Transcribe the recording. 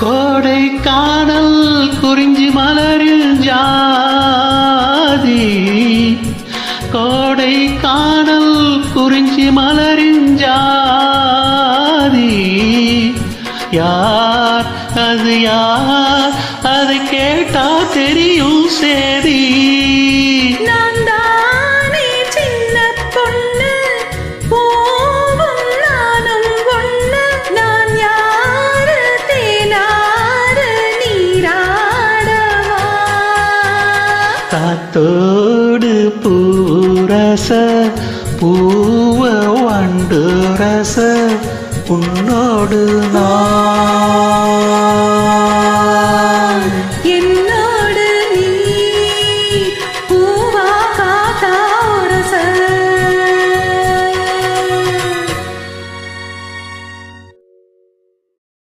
கோடை காணல் குறிஞ்சி மலரில் ஜாதி, கோடை காணல் குறிஞ்சி மலரின் ஜாதி. யார் அது யார், அதை கேட்டா தெரியும் சேதி. நான் தானே சின்ன பொண்ணு, பூவும் நானும் ஒண்ணு. நான் யாரு தேனாறு நீராடவா. காத்தோடு பூரச பூவ வண்டு ரச, உன்னோடு நான்